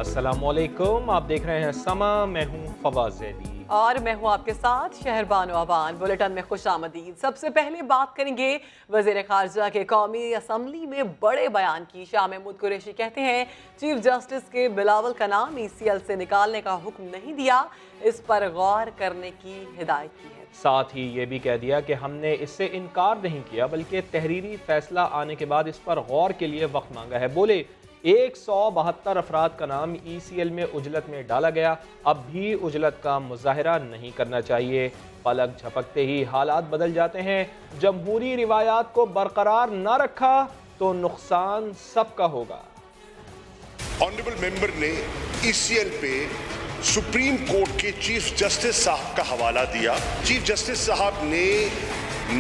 अस्सलामुअलैकुम, आप देख रहे हैं समा। मैं हूँ फवाद ज़ैदी और मैं हूँ आपके साथ शहरबानो अबान। बुलेटिन में खुशामदीद। सबसे पहले बात करेंगे वज़ीर ख़ारजा के कौमी असम्बली में बड़े बयान की। शाह महमूद कुरैशी कहते हैं चीफ जस्टिस के बिलावल का नाम ECL से निकालने का हुक्म नहीं दिया, इस पर गौर करने की हिदायत की है। साथ ही ये भी कह दिया कि हमने इससे इनकार नहीं किया बल्कि तहरीरी फैसला आने के बाद इस पर गौर के लिए वक्त मांगा है। बोले 172 अफराद का नाम ECL में उजलत में डाला गया, अब भी उजलत का मुजाहरा नहीं करना चाहिए। पलक झपकते ही हालात बदल जाते हैं। जमहूरी रिवायात को बरकरार न रखा तो नुकसान सबका होगा। ऑनरेबल मेंबर ने ECL पे सुप्रीम कोर्ट के चीफ जस्टिस साहब का हवाला दिया। चीफ जस्टिस साहब ने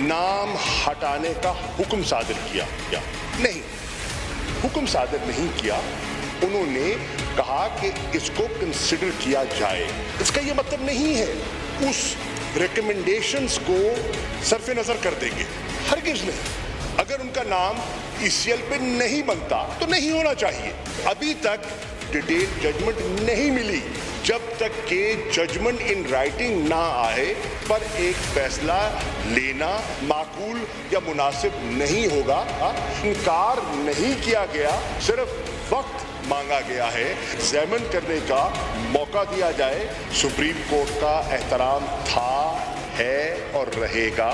नाम हटाने का हुक्म सादर किया नहीं, हुक्म सादर नहीं किया। उन्होंने कहा कि इसको कंसिडर किया जाए। इसका ये मतलब नहीं है उस रिकमेंडेशंस को सरफे नजर कर देंगे, हरगिज नहीं। अगर उनका नाम ECL पे नहीं बनता तो नहीं होना चाहिए। अभी तक डिटेल जजमेंट नहीं मिली। जब तक के जजमेंट इन राइटिंग ना आए पर एक फैसला लेना माकूल या मुनासिब नहीं होगा। इनकार नहीं किया गया, सिर्फ वक्त मांगा गया है, एग्जामिन करने का मौका दिया जाए। सुप्रीम कोर्ट का एहतराम था, है और रहेगा।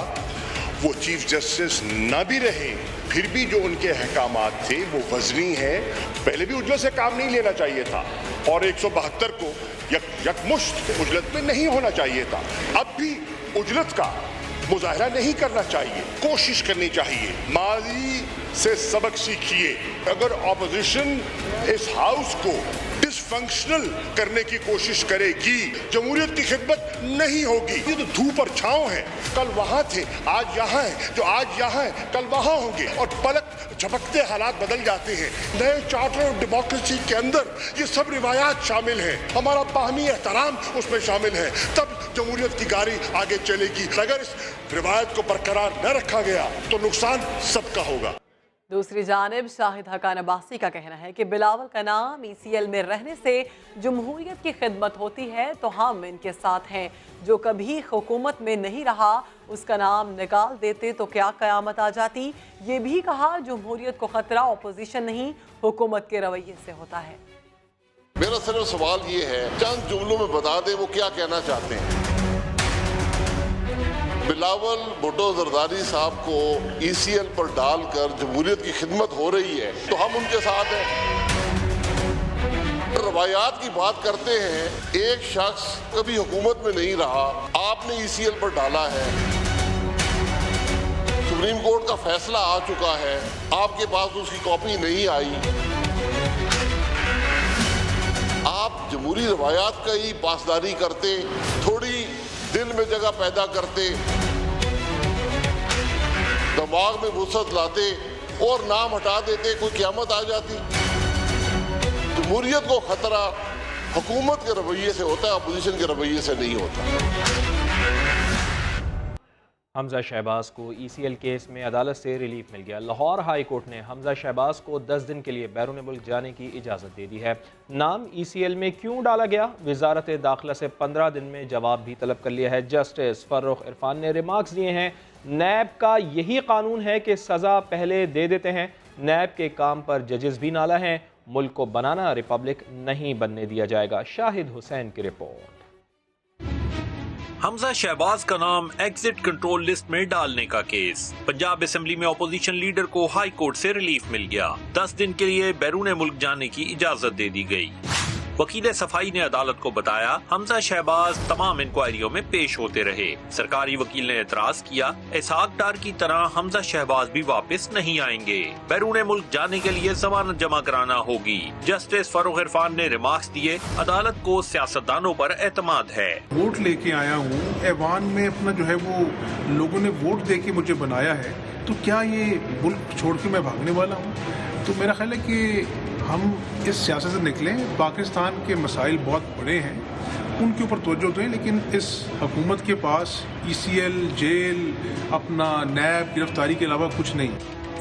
वो चीफ जस्टिस न भी रहे फिर भी जो उनके अहकामात थे वो वज़नी हैं। पहले भी उजलत से काम नहीं लेना चाहिए था और 172 को यकमुश्त उजलत में नहीं होना चाहिए था। अब भी उजलत का मुजाहरा नहीं करना चाहिए, कोशिश करनी चाहिए। माजी से सबक सीखिए। अगर ऑपोजिशन इस हाउस को डिसफंक्शनल करने की कोशिश करेगी, जमहूरियत की खिदमत नहीं होगी। ये तो धूप और छांव है, कल वहां थे आज यहाँ है, जो आज यहाँ है कल वहां होंगे और पलक झपकते हालात बदल जाते हैं। नए चार्टर ऑफ डेमोक्रेसी के अंदर ये सब रिवायात शामिल हैं, हमारा बाहमी एहतराम उसमें शामिल है, तब जमहूरियत की गाड़ी आगे चलेगी। अगर इस रिवायत को बरकरार न रखा गया तो नुकसान सबका होगा। दूसरी जानिब शाहिद हकान अब्बासी का कहना है कि बिलावल का नाम ECL में रहने से जमहूरियत की खिदमत होती है तो हम इनके साथ हैं। जो कभी हुकूमत में नहीं रहा उसका नाम निकाल देते तो क्या क़यामत आ जाती। ये भी कहा जमहूरियत को खतरा अपोजिशन नहीं हुकूमत के रवैये से होता है। मेरा सिर्फ सवाल ये है, चंद जुमलों में बता दें वो क्या कहना चाहते हैं। बिलावल भुट्टो जरदारी साहब को ECL पर डालकर जमहूरियत की खिदमत हो रही है तो हम उनके साथ हैं। रवायात की बात करते हैं, एक शख्स कभी हुकूमत में नहीं रहा, आपने ECL पर डाला है, सुप्रीम कोर्ट का फैसला आ चुका है, आपके पास उसकी कॉपी नहीं आई। आप जमहूरी रवायात का ही पासदारी करते, थोड़ी दिल में जगह पैदा करते, दिमाग में वुसअत लाते और नाम हटा देते, कोई क़यामत आ जाती। जमहूरियत को खतरा हुकूमत के रवैये से होता है, अपोजिशन के रवैये से नहीं होता। हमजा शहबाज को ECL केस में अदालत से रिलीफ मिल गया। लाहौर हाई कोर्ट ने हमजा शहबाज को 10 दिन के लिए बैरून मुल्क जाने की इजाज़त दे दी है। नाम ECL में क्यों डाला गया, वजारत दाखिला से 15 दिन में जवाब भी तलब कर लिया है। जस्टिस फर्रुख इरफान ने रिमार्क्स दिए हैं, नैब का यही कानून है कि सज़ा पहले दे देते हैं। नैब के काम पर जजेस भी नाला हैं, मुल्क को बनाना रिपब्लिक नहीं बनने दिया जाएगा। शाहिद हुसैन की रिपोर्ट। हमजा शहबाज का नाम एग्जिट कंट्रोल लिस्ट में डालने का केस। पंजाब असेंबली में अपोजिशन लीडर को हाई कोर्ट से रिलीफ मिल गया। 10 दिन के लिए बैरून मुल्क जाने की इजाजत दे दी गई। वकील सफाई ने अदालत को बताया हमजा शहबाज तमाम इंक्वायरियों में पेश होते रहे। सरकारी वकील ने एतराज किया, इसहाक डार की तरह हमजा शहबाज भी वापस नहीं आएंगे, बैरून मुल्क जाने के लिए जमानत जमा कराना होगी। जस्टिस फर्रुख इरफान ने रिमार्क्स दिए, अदालत को सियासतदानों पर एतमाद है। वोट लेके आया हूँ, ऐवान में अपना जो है वो लोगों ने वोट दे के मुझे बनाया है, तो क्या ये मुल्क छोड़ के मैं भागने वाला हूँ? तो मेरा ख्याल है कि हम इस सियासत से निकलें। पाकिस्तान के मसाइल बहुत बड़े हैं, उनके ऊपर तवज्जो दें, लेकिन इस हुकूमत के पास ECL, जेल, अपना नैब, गिरफ्तारी के अलावा कुछ नहीं।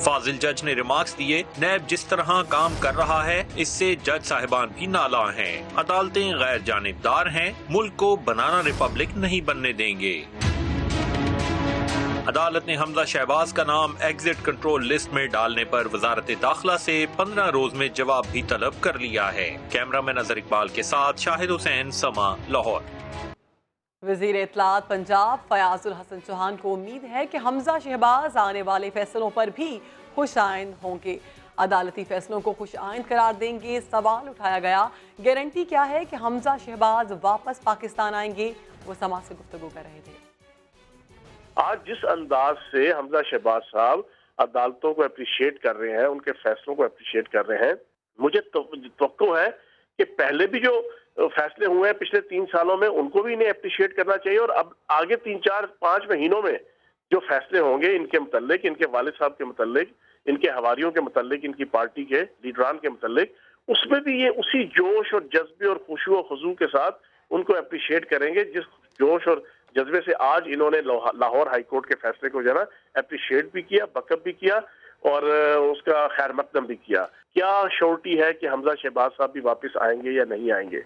فاضل جج نے ریمارکس دیے، نیب جس طرح کام کر رہا ہے اس سے جج صاحبان بھی نالاں ہیں، عدالتیں غیر جانبدار ہیں، ملک کو بنانا ریپبلک نہیں بننے دیں گے۔ عدالت نے حمزہ شہباز کا نام ایگزٹ کنٹرول لسٹ میں ڈالنے پر وزارت داخلہ سے 15 روز میں جواب بھی طلب کر لیا ہے۔ کیمرہ مین اظہر اقبال کے ساتھ شاہد حسین، سما، لاہور۔ وزیر اطلاعات پنجاب فیاض الحسن چوہان کو امید ہے کہ حمزہ شہباز آنے والے فیصلوں پر بھی خوش آئند ہوں گے، عدالتی فیصلوں کو خوش آئند قرار دیں گے۔ سوال اٹھایا گیا، گارنٹی کیا ہے کہ حمزہ شہباز واپس پاکستان آئیں گے؟ وہ سما سے گفتگو کر رہے تھے۔ آج جس انداز سے حمزہ شہباز صاحب عدالتوں کو اپریشیٹ کر رہے ہیں، ان کے فیصلوں کو اپریشیٹ کر رہے ہیں، مجھے توقع ہے کہ پہلے بھی جو فیصلے ہوئے ہیں پچھلے 3 سالوں میں ان کو بھی انہیں اپریشیٹ کرنا چاہیے، اور اب آگے 3 4 5 مہینوں میں جو فیصلے ہوں گے ان کے متعلق، ان کے والد صاحب کے متعلق، ان کے حواریوں کے متعلق، ان کی پارٹی کے لیڈران کے متعلق، اس میں بھی یہ اسی جوش اور جذبے اور خشوع و خضوع کے ساتھ ان کو اپریشیٹ کریں گے جس جوش اور جذبے سے آج انہوں نے لاہور ہائی کورٹ کے فیصلے کو جو ہے نا اپریشیٹ بھی کیا، بیک اپ بھی کیا اور اس کا خیر مقدم بھی کیا۔ کیا شورٹی ہے کہ حمزہ شہباز صاحب بھی واپس آئیں گے یا نہیں آئیں گے؟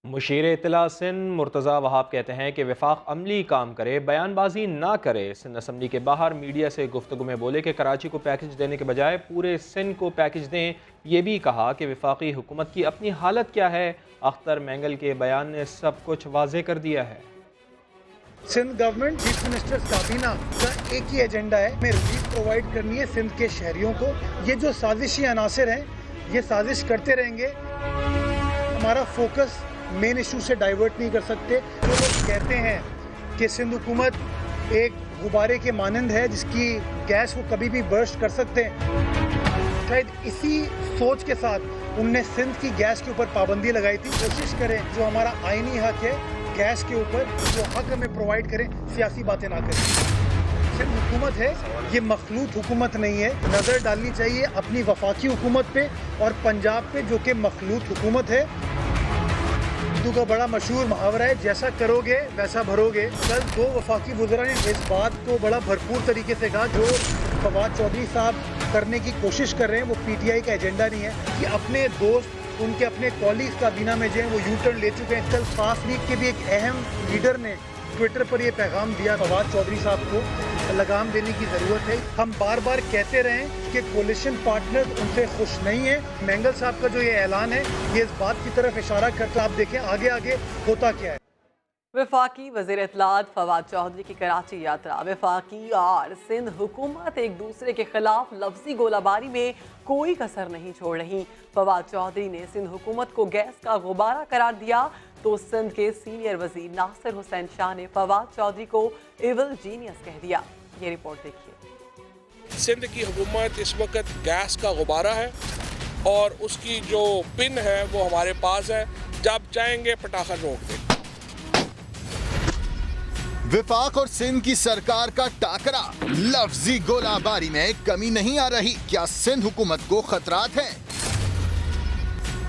مشیر اطلاع سندھ مرتضیٰ وہاب کہتے ہیں کہ وفاق عملی کام کرے، بیان بازی نہ کرے۔ سندھ اسمبلی کے باہر میڈیا سے گفتگو میں بولے کہ کراچی کو پیکج دینے کے بجائے پورے سندھ کو پیکج دیں۔ یہ بھی کہا کہ وفاقی حکومت کی اپنی حالت کیا ہے، اختر مینگل کے بیان نے سب کچھ واضح کر دیا ہے۔ سندھ گورنمنٹ چیف منسٹر کابینہ کا ایک ہی ایجنڈا ہے، ہمیں ریلیف پرووائڈ کرنی ہے سندھ کے شہریوں کو۔ یہ جو سازشی عناصر ہیں یہ سازش کرتے رہیں گے، ہمارا فوکس مین ایشو سے ڈائیورٹ نہیں کر سکتے۔ جو لوگ کہتے ہیں کہ سندھ حکومت ایک غبارے کے مانند ہے جس کی گیس وہ کبھی بھی برسٹ کر سکتے ہیں، شاید اسی سوچ کے ساتھ انہوں نے سندھ کی گیس کے اوپر پابندی لگائی تھی۔ کوشش کریں جو ہمارا آئینی حق ہے گیس کے اوپر، جو حق ہمیں پرووائڈ کریں، سیاسی باتیں نہ کریں۔ سندھ حکومت ہے، یہ مخلوط حکومت نہیں ہے۔ نظر ڈالنی چاہیے اپنی وفاقی حکومت پہ اور پنجاب پہ جو کہ مخلوط حکومت ہے۔ اردو کا بڑا مشہور محاورہ ہے، جیسا کرو گے ویسا بھرو گے۔ کل 2 وفاقی وزراء نے اس بات کو بڑا بھرپور طریقے سے کہا، جو فواد چودھری صاحب کرنے کی کوشش کر رہے ہیں وہ پی ٹی آئی کا ایجنڈا نہیں ہے، کہ اپنے دوست ان کے اپنے کالیگز کابینہ میں جو ہیں وہ یو ٹرن لے چکے ہیں۔ کل خاص لیگ کے بھی ایک اہم لیڈر نے ٹویٹر پر یہ پیغام دیا، فواد چودھری صاحب کو لگام دینے کی ضرورت ہے۔ ہم بار بار کہتے رہے کہ کولیشن پارٹنر ان سے خوش نہیں ہیں۔ مینگل صاحب کا جو یہ اعلان ہے یہ اس بات کی طرف اشارہ کرتا ہے۔ آپ دیکھیں آگے آگے ہوتا کیا ہے۔ وفاقی وزیر اطلاعات فواد چودھری کی کراچی یاترا۔ وفاقی اور سندھ حکومت ایک دوسرے کے خلاف لفظی گولہ باری میں کوئی کسر نہیں چھوڑ رہی۔ فواد چودھری نے سندھ حکومت کو گیس کا غبارہ قرار دیا تو سندھ کے سینئر وزیر ناصر حسین شاہ نے فواد چودھری کو ایول جینیس کہہ دیا۔ یہ رپورٹ دیکھیے۔ سندھ کی حکومت اس وقت گیس کا غبارہ ہے اور اس کی جو پن ہے وہ ہمارے پاس ہے، جب چاہیں گے پٹاخہ روک دیں۔ وفاق اور سندھ کی سرکار کا ٹاکرا، لفظی گولہ باری میں کمی نہیں آ رہی۔ کیا سندھ حکومت کو خطرات ہیں؟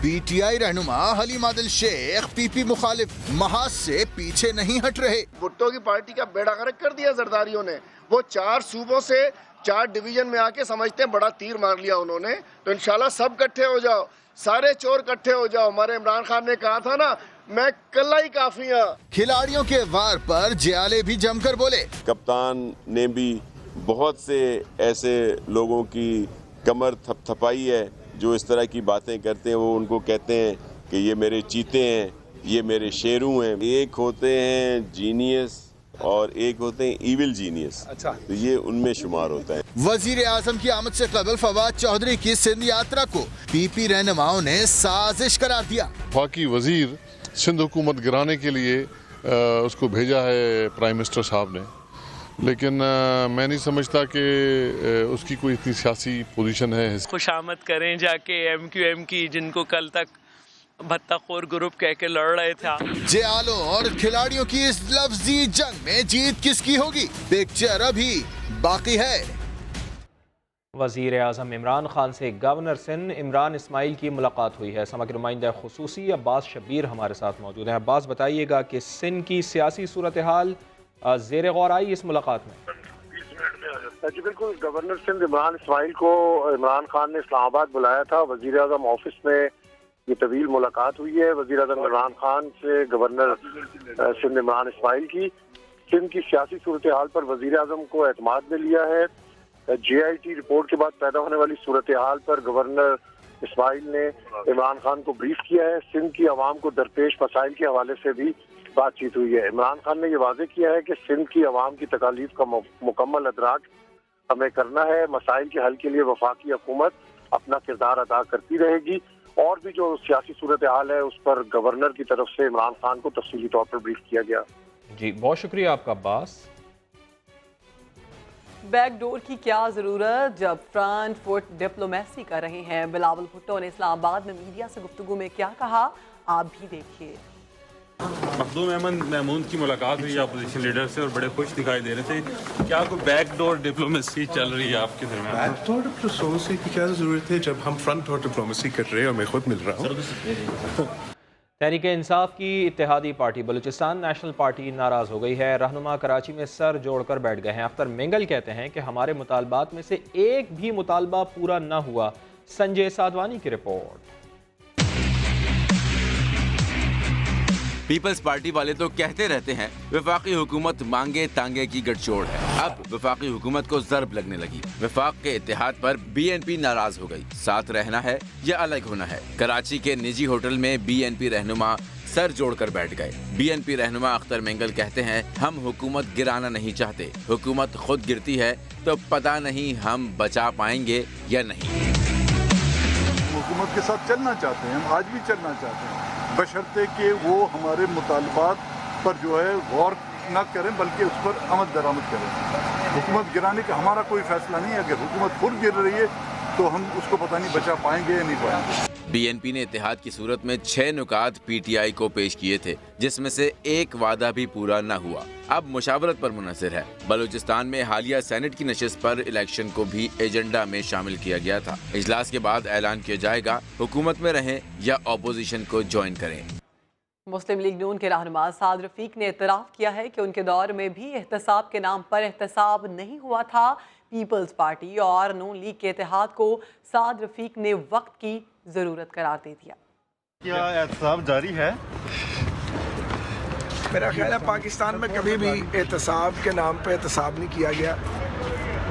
پی ٹی آئی رہنما حلیم عادل شیخ پی پی مخالف محاذ سے پیچھے نہیں ہٹ رہے۔ بھٹو کی پارٹی کا بیڑا غرق کر دیا زرداریوں نے۔ وہ 4 صوبوں سے 4 ڈویژن میں آ کے سمجھتے ہیں بڑا تیر مار لیا انہوں نے، تو انشاءاللہ سب کٹھے ہو جاؤ، سارے چور کٹھے ہو جاؤ۔ ہمارے عمران خان نے کہا تھا نا، میں کلا ہی کافی ہوں۔ کھلاڑیوں کے وار پر جیالے بھی جم کر بولے۔ کپتان نے بھی بہت سے ایسے لوگوں کی کمر تھپ تھپائی ہے جو اس طرح کی باتیں کرتے ہیں۔ وہ ان کو کہتے ہیں کہ یہ میرے چیتے ہیں، یہ میرے شیروں ہیں۔ ایک ہوتے ہیں جینیس اور ایک ہوتے ہیں ایول جینیس، تو یہ ان میں شمار ہوتا ہے۔ وزیر اعظم کی آمد سے قبل فواد چودھری کی سندھ یاترا کو پی پی رہنماؤں نے سازش قرار دیا۔ وفاقی وزیر سندھ حکومت گرانے کے لیے اس کو بھیجا ہے پرائم منسٹر صاحب نے، لیکن میں نہیں سمجھتا کہ اس کی کوئی اتنی سیاسی پوزیشن ہے۔ خوش آمد کریں جا کے ایم کیو ایم کی، جن کو کل تک بھتہ خور گروپ کہہ کے لڑ رہے تھا۔ جیالوں اور کھلاڑیوں کی اس لفظی جنگ میں جیت کس کی ہوگی، پکچر ابھی باقی ہے۔ وزیر اعظم عمران خان سے گورنر سندھ عمران اسماعیل کی ملاقات ہوئی ہے۔ سما کے نمائندہ خصوصی عباس شبیر ہمارے ساتھ موجود ہیں۔ عباس، بتائیے گا کہ سندھ کی سیاسی صورتحال زیر غور آئی اس ملاقات میں؟ 20 منٹ میں آ جاتا جی بالکل، گورنر سندھ عمران اسماعیل کو عمران خان نے اسلام آباد بلایا تھا. وزیر اعظم آفس میں یہ طویل ملاقات ہوئی ہے وزیر اعظم عمران خان سے گورنر سندھ عمران اسماعیل کی. سندھ کی سیاسی صورتحال پر وزیر اعظم کو اعتماد میں لیا ہے. جے آئی ٹی رپورٹ کے بعد پیدا ہونے والی صورتحال پر گورنر اسماعیل نے عمران خان کو بریف کیا ہے. سندھ کی عوام کو درپیش مسائل کے حوالے سے بھی بات چیت ہوئی ہے. عمران خان نے یہ واضح کیا ہے کہ سندھ کی عوام کی تکالیف کا مکمل ادراک ہمیں کرنا ہے. مسائل کے حل کے لیے وفاقی حکومت اپنا کردار ادا کرتی رہے گی. اور بھی جو سیاسی صورتحال ہے اس پر گورنر کی طرف سے عمران خان کو تفصیلی طور پر بریف کیا گیا. جی بہت شکریہ آپ کا عباس. بیک ڈور کی کیا ضرورت جب فرنٹ فٹ ڈپلومیسی کر رہے ہیں؟ بلاول بھٹو نے اسلام آباد میں میڈیا سے گفتگو میں کیا کہا، آپ بھی دیکھیے. مخدوم احمد محمود کی ملاقات ہوئی اپوزیشن لیڈر سے اور بڑے خوش دکھائی دے رہے تھے. کیا کوئی بیک ڈور ڈپلومیسی چل رہی ہے آپ کے درمیان؟ بیک ڈور ڈپلومیسی کی کیا ضرورت ہے جب ہم فرنٹ ڈور ڈپلومیسی کر رہے ہیں اور میں خود مل رہا ہوں. تحریک انصاف کی اتحادی پارٹی بلوچستان نیشنل پارٹی ناراض ہو گئی ہے. رہنما کراچی میں سر جوڑ کر بیٹھ گئے ہیں. اختر مینگل کہتے ہیں کہ ہمارے مطالبات میں سے ایک بھی مطالبہ پورا نہ ہوا. سنجے سادوانی کی رپورٹ. پیپلز پارٹی والے تو کہتے رہتے ہیں وفاقی حکومت مانگے تانگے کی گٹچوڑ ہے. اب وفاقی حکومت کو ضرب لگنے لگی. وفاق کے اتحاد پر بی این پی ناراض ہو گئی. ساتھ رہنا ہے یا الگ ہونا ہے. کراچی کے نجی ہوٹل میں بی این پی رہنما سر جوڑ کر بیٹھ گئے. بی این پی رہنما اختر مینگل کہتے ہیں ہم حکومت گرانا نہیں چاہتے. حکومت خود گرتی ہے تو پتہ نہیں ہم بچا پائیں گے یا نہیں. حکومت کے ساتھ چلنا چاہتے ہیں، ہم آج بھی چلنا چاہتے ہیں، بشرطے کہ وہ ہمارے مطالبات پر جو ہے غور نہ کریں بلکہ اس پر عمل درآمد کریں. حکومت گرانے کا ہمارا کوئی فیصلہ نہیں ہے. اگر حکومت خود گر رہی ہے تو ہم اس کو پتہ نہیں بچا پائیں گے یا نہیں پائیں گے. بی این پی نے اتحاد کی صورت میں 6 نکات پی ٹی آئی کو پیش کیے تھے جس میں سے ایک وعدہ بھی پورا نہ ہوا. اب مشاورت پر منحصر ہے. بلوچستان میں حالیہ سینٹ کی نشست پر الیکشن کو بھی ایجنڈا میں شامل کیا گیا تھا. اجلاس کے بعد اعلان کیا جائے گا حکومت میں رہیں یا اپوزیشن کو جوائن کریں. مسلم لیگ نون کے رہنما سعد رفیق نے اعتراف کیا ہے کہ ان کے دور میں بھی احتساب کے نام پر احتساب نہیں ہوا تھا. پیپلز پارٹی اور نون لیگ کے اتحاد کو سعد رفیق نے وقت کی ضرورت قرار دے دیا. کیا احتساب جاری ہے؟ میرا خیال ہے پاکستان میں کبھی بھی احتساب کے نام پہ احتساب نہیں کیا گیا.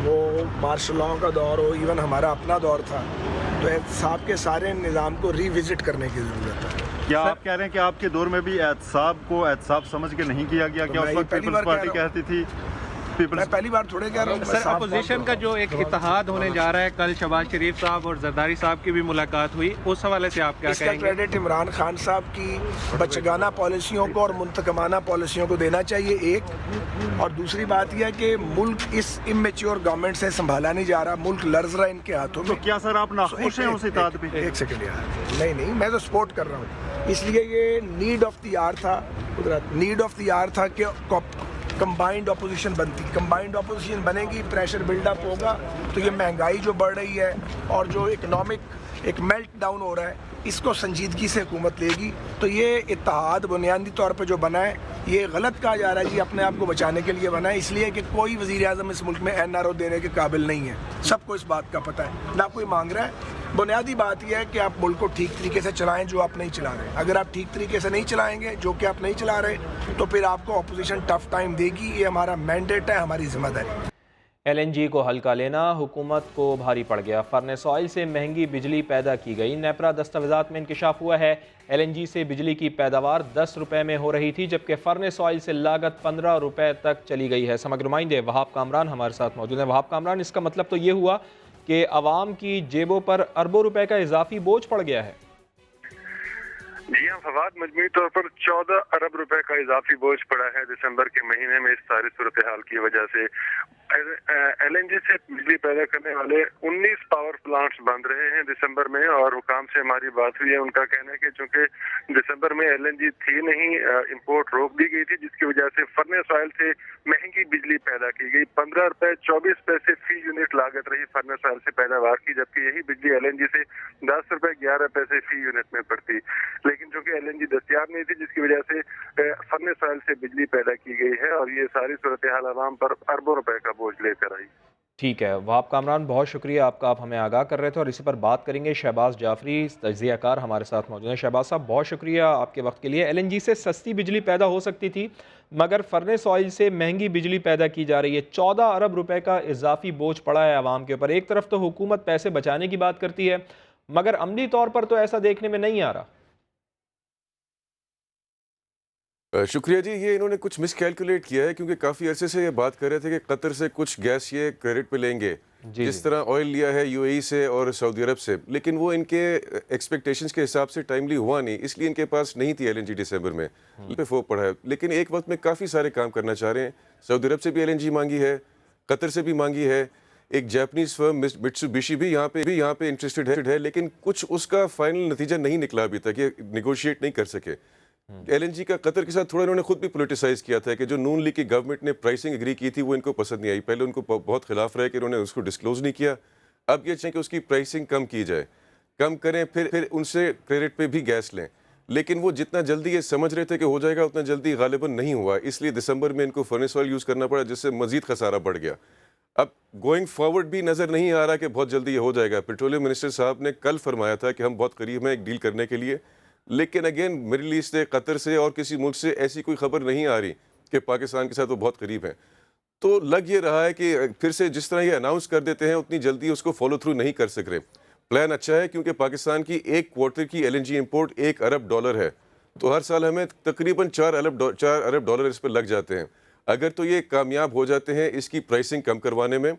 وہ مارشل لاء کا دور ہو، ایون ہمارا اپنا دور تھا، تو احتساب کے سارے نظام کو ری وزٹ کرنے کی ضرورت ہے. کیا آپ کہہ رہے ہیں کہ آپ کے دور میں بھی احتساب کو احتساب سمجھ کے نہیں کیا گیا؟ کیا اس وقت پیپلز پارٹی کہتی تھی میں پہلی بار تھوڑے کہہ رہا ہوں. سر اپوزیشن کا جو ایک اتحاد ہونے جا رہا ہے، کل شہباز شریف صاحب اور زرداری صاحب کی بھی ملاقات ہوئی، اس حوالے سے آپ کیا کہیں گے؟ اس کا کریڈٹ عمران خان صاحب کی بچگانہ پالیسیوں کو اور منتقمانہ پالیسیوں کو دینا چاہیے ایک. اور دوسری بات یہ ہے کہ ملک اس امیچور گورنمنٹ سے سنبھالا نہیں جا رہا. ملک لرز رہا ہے ان کے ہاتھوں میں. تو کیا سر آپ ناخوش ہیں اس اتحاد پہ؟ ایک سیکنڈ یار، نہیں میں تو سپورٹ کر رہا ہوں. اس لیے یہ نیڈ آف دی آر تھا. نیڈ آف دی آر تھا کہ کمبائنڈ اپوزیشن بنتی. کمبائنڈ اپوزیشن بنے گی، پریشر بلڈ اپ ہوگا تو یہ مہنگائی جو بڑھ رہی ہے اور جو اکنامک ایک میلٹ ڈاؤن ہو رہا ہے اس کو سنجیدگی سے حکومت لے گی. تو یہ اتحاد بنیادی طور پہ جو بنا ہے یہ غلط کہا جا رہا ہے جی اپنے آپ کو بچانے کے لیے بنا ہے. اس لیے کہ کوئی وزیر اعظم اس ملک میں این آر او دینے کے قابل نہیں ہے. سب کو اس بات کا پتہ ہے، نہ کوئی مانگ رہا ہے. بنیادی بات یہ ہے کہ آپ ملک کو ٹھیک طریقے سے چلائیں جو آپ نہیں چلا رہے. اگر آپ ٹھیک طریقے سے نہیں چلائیں گے جو کہ آپ نہیں چلا رہے تو پھر آپ کو اپوزیشن ٹف ٹائم دے گی. یہ ہمارا مینڈیٹ ہے، ہماری ذمہ داری. ایل این جی کو ہلکا لینا حکومت کو بھاری پڑ گیا. فرنس آئل سے مہنگی بجلی پیدا کی گئی. نیپرا دستاویزات میں انکشاف ہوا ہے ایل این جی سے بجلی کی پیداوار 10 روپے میں ہو رہی تھی جبکہ فرنس آئل سے لاگت 15 روپے تک چلی گئی ہے. سمجھ نمائندے وہاب کامران ہمارے ساتھ موجود ہیں. وہاب کامران، اس کا مطلب تو یہ ہوا کہ عوام کی جیبوں پر اربوں روپے کا اضافی بوجھ پڑ گیا ہے. جی ہاں فواد، مجموعی طور پر 14 ارب روپے کا اضافی بوجھ پڑا ہے دسمبر کے مہینے میں اس ساری صورتحال کی وجہ سے. ایل این جی سے بجلی پیدا کرنے والے 19 پاور پلانٹس بند رہے ہیں دسمبر میں، اور حکام سے ہماری بات ہوئی ہے. ان کا کہنا ہے کہ چونکہ دسمبر میں ایل این جی تھی نہیں، امپورٹ روک دی گئی تھی جس کی وجہ سے فرنس آئل سے مہنگی بجلی پیدا کی گئی. 15 روپے 24 پیسے فی یونٹ لاگت رہی فرنس آئل سے پیداوار کی، جبکہ یہی بجلی ایل این جی سے 10 روپے 11 پیسے فی یونٹ میں پڑتی. لیکن چونکہ ایل این جی دستیاب نہیں تھی جس کی وجہ سے فرنس آئل سے بجلی پیدا کی گئی ہے، اور یہ ساری صورتحال عوام پر اربوں روپے کا بوجھ لے کر آئی. ٹھیک ہے وہاب کامران، بہت شکریہ آپ کا، آپ ہمیں آگاہ کر رہے تھے، اور اسی پر بات کریں گے شہباز جعفری تجزیہ کار ہمارے ساتھ موجود ہیں۔ شہباز صاحب بہت شکریہ آپ کے وقت کے لیے۔ LNG سے سستی بجلی پیدا ہو سکتی تھی، مگر فرنس آئل سے مہنگی بجلی پیدا کی جا رہی ہے۔ 14 ارب روپے کا اضافی بوجھ پڑا ہے عوام کے اوپر۔ ایک طرف تو حکومت پیسے بچانے کی بات کرتی ہے، مگر عملی طور پر تو ایسا دیکھنے میں نہیں آ رہا۔ شکریہ جی، یہ انہوں نے کچھ مس کیلکولیٹ کیا ہے، کیونکہ کافی عرصے سے یہ بات کر رہے تھے کہ قطر سے کچھ گیس یہ کریڈٹ پہ لیں گے، جس طرح آئل لیا ہے UAE سے اور سعودی عرب سے، لیکن وہ ان کے ایکسپیکٹیشنز کے حساب سے ٹائملی ہوا نہیں، اس لیے ان کے پاس نہیں تھی LNG ڈسمبر میں پہ فوق پڑا ہے۔ لیکن ایک وقت میں کافی سارے کام کرنا چاہ رہے ہیں، سعودی عرب سے بھی LNG مانگی ہے، قطر سے بھی مانگی ہے، ایک جاپنیز فرم مٹسوبیشی بھی یہاں پہ انٹرسٹڈ ہے، لیکن کچھ اس کا فائنل نتیجہ نہیں نکلا ابھی تک، یہ نیگوشیٹ نہیں کر سکے۔ LNG کا قطر کے ساتھ تھوڑا انہوں نے خود بھی پولیٹیسائز کیا تھا کہ جو نون لیگ کی گورنمنٹ نے پرائسنگ اگری کی تھی وہ ان کو پسند نہیں آئی، پہلے ان کو بہت خلاف رہے کہ انہوں نے اس کو ڈسکلوز نہیں کیا، اب یہ چاہیں کہ اس کی پرائسنگ کم کی جائے، کم کریں، پھر ان سے کریڈٹ پہ بھی گیس لیں، لیکن وہ جتنا جلدی یہ سمجھ رہے تھے کہ ہو جائے گا اتنا جلدی غالباً نہیں ہوا، اس لیے دسمبر میں ان کو فرنس آئل یوز کرنا پڑا، جس سے مزید خسارہ بڑھ گیا۔ اب گوئنگ فارورڈ بھی نظر نہیں آ رہا کہ بہت جلدی یہ ہو جائے گا۔ پیٹرولیم منسٹر صاحب نے کل فرمایا تھا کہ ہم بہت قریب ہیں ایک ڈیل کرنے کے لیے، لیکن اگین مڈل ایسٹ سے، قطر سے اور کسی ملک سے ایسی کوئی خبر نہیں آ رہی کہ پاکستان کے ساتھ وہ بہت قریب ہیں۔ تو لگ یہ رہا ہے کہ پھر سے جس طرح یہ اناؤنس کر دیتے ہیں اتنی جلدی اس کو فالو تھرو نہیں کر سک رہے۔ پلان اچھا ہے کیونکہ پاکستان کی ایک کوارٹر کی LNG امپورٹ $1 ارب ہے، تو ہر سال ہمیں تقریباً $4 ارب اس پہ لگ جاتے ہیں۔ اگر تو یہ کامیاب ہو جاتے ہیں اس کی پرائسنگ کم کروانے میں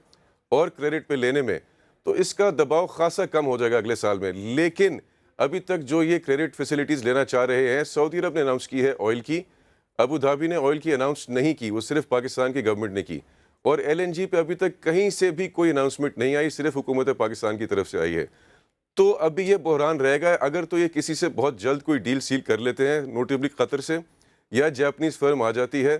اور کریڈٹ پہ لینے میں، تو اس کا دباؤ خاصا کم ہو جائے گا اگلے سال میں۔ لیکن ابھی تک جو یہ کریڈٹ فیسلٹیز لینا چاہ رہے ہیں، سعودی عرب نے اناؤنس کی ہے آئل کی، ابو دھابی نے آئل کی اناؤنس نہیں کی، وہ صرف پاکستان کی گورنمنٹ نے کی، اور LNG پہ ابھی تک کہیں سے بھی کوئی اناؤنسمنٹ نہیں آئی، صرف حکومت پاکستان کی طرف سے آئی ہے۔ تو ابھی یہ بحران رہے گا، اگر تو یہ کسی سے بہت جلد کوئی ڈیل سیل کر لیتے ہیں، نوٹیبلی قطر سے یا جاپنیز فرم آ جاتی ہے،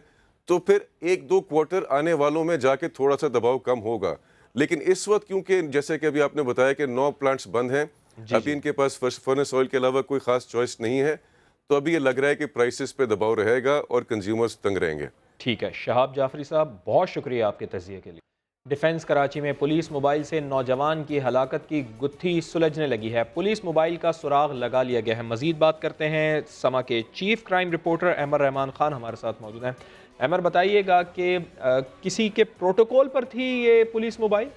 تو پھر 1-2 کوارٹر آنے والوں میں جا کے تھوڑا سا دباؤ کم ہوگا۔ لیکن اس وقت کیونکہ جیسے کہ ابھی آپ نے بتایا کہ 9 پلانٹس بند ہیں، ابھی ان کے پاس فرنس آئل کے علاوہ کوئی خاص چوائس نہیں ہے، تو ابھی یہ لگ رہا ہے کہ پرائسز پہ دباؤ رہے گا اور کنزیومرز تنگ رہیں گے۔ ٹھیک ہے شہاب جعفری صاحب، بہت شکریہ آپ کے تجزیے کے لیے۔ ڈیفنس کراچی میں پولیس موبائل سے نوجوان کی ہلاکت کی گتھی سلجھنے لگی ہے، پولیس موبائل کا سراغ لگا لیا گیا ہے۔ مزید بات کرتے ہیں سما کے چیف کرائم رپورٹر احمد رحمان خان ہمارے ساتھ موجود ہیں۔ احمد بتائیے گا کہ کسی کے پروٹوکول پر تھی یہ پولیس موبائل؟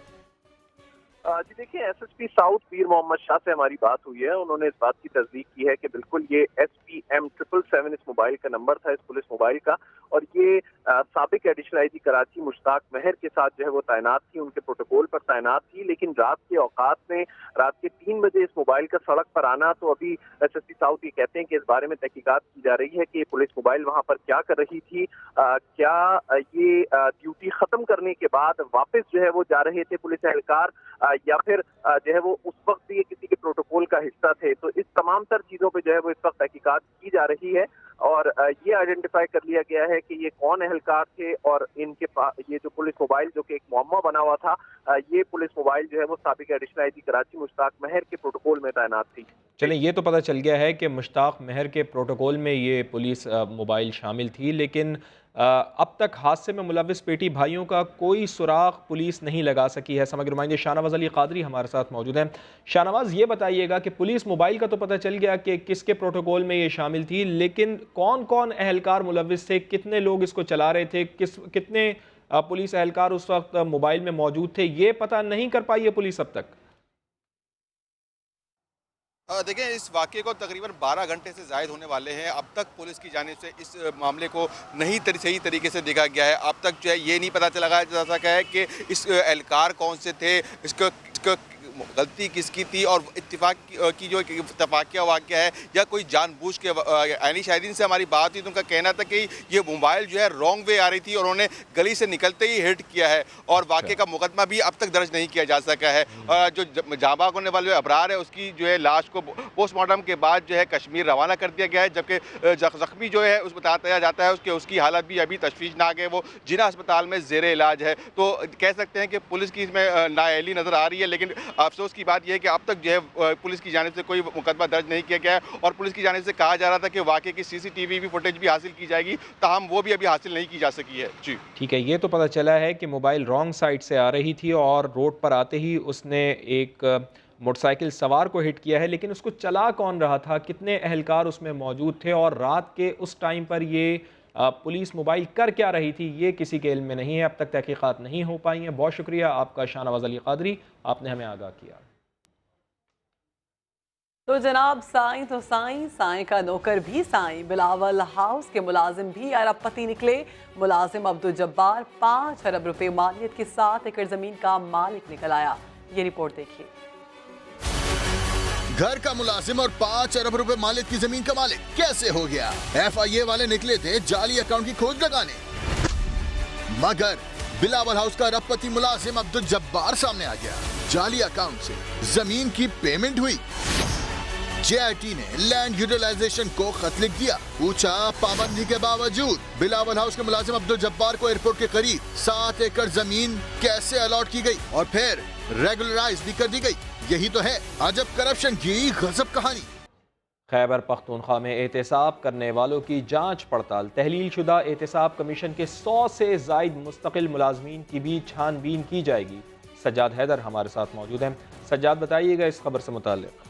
جی دیکھیں، SSP ساؤتھ پیر محمد شاہ سے ہماری بات ہوئی ہے، انہوں نے اس بات کی تصدیق کی ہے کہ بالکل یہ SPM 777 اس موبائل کا نمبر تھا، اس پولیس موبائل کا، اور یہ سابق ایڈیشنل IG کراچی مشتاق مہر کے ساتھ جو ہے وہ تعینات تھی، ان کے پروٹوکول پر تعینات تھی، لیکن رات کے اوقات میں رات کے 3 بجے اس موبائل کا سڑک پر آنا، تو ابھی SSP ساؤتھ یہ کہتے ہیں کہ اس بارے میں تحقیقات کی جا رہی ہے کہ یہ پولیس موبائل وہاں پر کیا کر رہی تھی، کیا یہ ڈیوٹی ختم کرنے کے بعد واپس جو ہے وہ جا رہے تھے پولیس اہلکار، یا پھر جو ہے وہ اس وقت بھی یہ کسی کے پروٹوکول کا حصہ تھے۔ تو اس تمام تر چیزوں پہ جو ہے وہ اس وقت تحقیقات کی جا رہی ہے، اور یہ آئیڈینٹیفائی کر لیا گیا ہے کہ یہ کون اہلکار تھے، اور ان کے یہ جو پولیس موبائل جو کہ ایک معمہ بنا ہوا تھا، یہ پولیس موبائل جو ہے وہ سابق ایڈیشنل IG کراچی مشتاق مہر کے پروٹوکول میں تعینات تھی۔ چلیں یہ تو پتہ چل گیا ہے کہ مشتاق مہر کے پروٹوکول میں یہ پولیس موبائل شامل تھی، لیکن اب تک حادثے میں ملوث پیٹی بھائیوں کا کوئی سراغ پولیس نہیں لگا سکی ہے۔ سمجھ نمائندے شاہ نواز علی قادری ہمارے ساتھ موجود ہیں۔ شاہ نواز یہ بتائیے گا کہ پولیس موبائل کا تو پتہ چل گیا کہ کس کے پروٹوکول میں یہ شامل تھی، لیکن کون کون اہلکار ملوث تھے، کتنے لوگ اس کو چلا رہے تھے، کتنے پولیس اہلکار اس وقت موبائل میں موجود تھے، یہ پتہ نہیں کر پائی ہے پولیس اب تک؟ دیکھیں، اس واقعے کو تقریباً 12 گھنٹے سے زائد ہونے والے ہیں، اب تک پولیس کی جانب سے اس معاملے کو نہیں صحیح طریقے سے دیکھا گیا ہے۔ اب تک جو ہے یہ نہیں پتہ چلا جا سکا ہے کہ اس اہلکار کون سے تھے، اس کو غلطی کس کی تھی، اور اتفاق کی جو اتفاقیہ واقعہ ہے یا کوئی جان بوجھ کے۔ عینی شاہدین سے ہماری بات ہوئی تو ان کا کہنا تھا کہ یہ موبائل جو ہے رانگ وے آ رہی تھی اور انہوں نے گلی سے نکلتے ہی ہٹ کیا ہے، اور واقعے کا مقدمہ بھی اب تک درج نہیں کیا جا سکا ہے۔ جو جاں بحق ہونے والے ابرار ہے اس کی جو ہے لاش کو پوسٹ مارٹم کے بعد جو ہے کشمیر روانہ کر دیا گیا ہے، جبکہ زخمی جو ہے اس بتایا جاتا ہے اس کی حالت بھی ابھی تشویشناک ہے، وہ جناح اسپتال میں زیر علاج ہے۔ تو کہہ سکتے ہیں کہ پولیس کی اس میں نااہلی نظر آ رہی ہے، لیکن अफसोस की बात यह है कि अब तक जो है पुलिस की जानिब से कोई मुकदमा दर्ज नहीं किया गया है और पुलिस की जानिब से कहा जा रहा था कि वाकई की CCTV भी फुटेज भी हासिल की जाएगी, ताहम वो भी अभी हासिल नहीं की जा सकी है। जी ठीक है, ये तो पता चला है कि मोबाइल रॉन्ग साइड से आ रही थी और रोड पर आते ही उसने एक मोटरसाइकिल सवार को हिट किया है, लेकिन उसको चला कौन रहा था, कितने अहलकार उसमें मौजूद थे और रात के उस टाइम पर ये पुलिस मोबाइल कर क्या रही थी, ये किसी के इल्म में नहीं है। अब तक तहकीकात नहीं हो पाई हैं। बहुत शुक्रिया आपका शाहनवाज अली कादरी, आपने हमें आगाह किया। तो जनाब साईं तो साईं का नौकर भी साईं, बिलावल हाउस के मुलाजिम भी अरबपति निकले। मुलाजिम अब्दुल जब्बार 5 अरब रुपए मालियत के 7 एकड़ जमीन का मालिक निकल आया। ये रिपोर्ट देखिए। घर का मुलाजिम और 5 अरब रुपए मालिक की जमीन का मालिक कैसे हो गया? FIA वाले निकले थे जाली अकाउंट की खोज लगाने, मगर बिलावल हाउस का अरबपति मुलाजिम अब्दुल जब्बार सामने आ गया। जाली अकाउंट से जमीन की पेमेंट हुई। JIT ने लैंड यूटिलाइजेशन को खत लिख दिया। पूछा, पाबंदी के बावजूद बिलावल हाउस के मुलाजिम अब्दुल जब्बार को एयरपोर्ट के करीब 7 एकड़ जमीन कैसे अलॉट की गई और फिर रेगुलराइज भी कर दी गई? यही तो है अजब करप्शन की गजब कहानी। खैबर पख्तूनख्वा में एहतसाब करने वालों की जांच पड़ताल। तहलील शुदा एहतसाब कमीशन के 100 से जायद मुस्तकिल मुलाजमीन की भी छानबीन की जाएगी। सज्जाद हैदर हमारे साथ मौजूद हैं। सज्जाद, बताइएगा इस खबर से मुताल्लिक।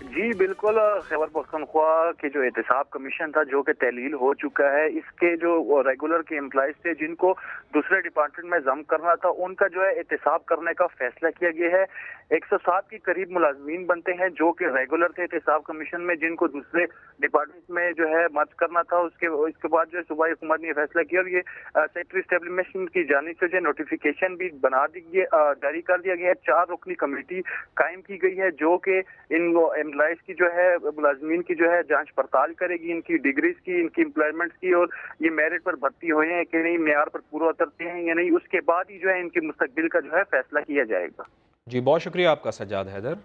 जी बिल्कुल, खैबर पख्तूनख्वा के जो एहतसाब कमीशन था जो कि तहलील हो चुका है, इसके जो रेगुलर के एम्प्लॉइज थे जिनको दूसरे डिपार्टमेंट में जम करना था, उनका जो है एहतसाब करने का फैसला किया गया है। 107 के करीब मुलाजमीन बनते हैं जो कि रेगुलर थे एहतसाब कमीशन में, जिनको दूसरे डिपार्टमेंट में जो है मर्ज करना था। उसके बाद जो है सूबाई हुकूमत ने यह फैसला किया और ये सेक्रेटरी एस्टेब्लिशमेंट की जानिब से जो नोटिफिकेशन भी बना दी गई, जारी कर दिया गया है। 4 रुकनी कमेटी कायम की गई है जो कि इन एम्प्लॉइज की जो है मुलाजमीन की जो है जांच पड़ताल करेगी, इनकी डिग्रीज की, इनकी एम्प्लॉयमेंट्स की और ये मेरिट पर भर्ती हुए हैं कि नहीं, मेयार पर पूरा उतरते हैं या नहीं। उसके बाद ही जो है इनके मुस्तकबिल का जो है फैसला किया जाएगा। जी बहुत शुक्रिया आपका Sajjad Haider.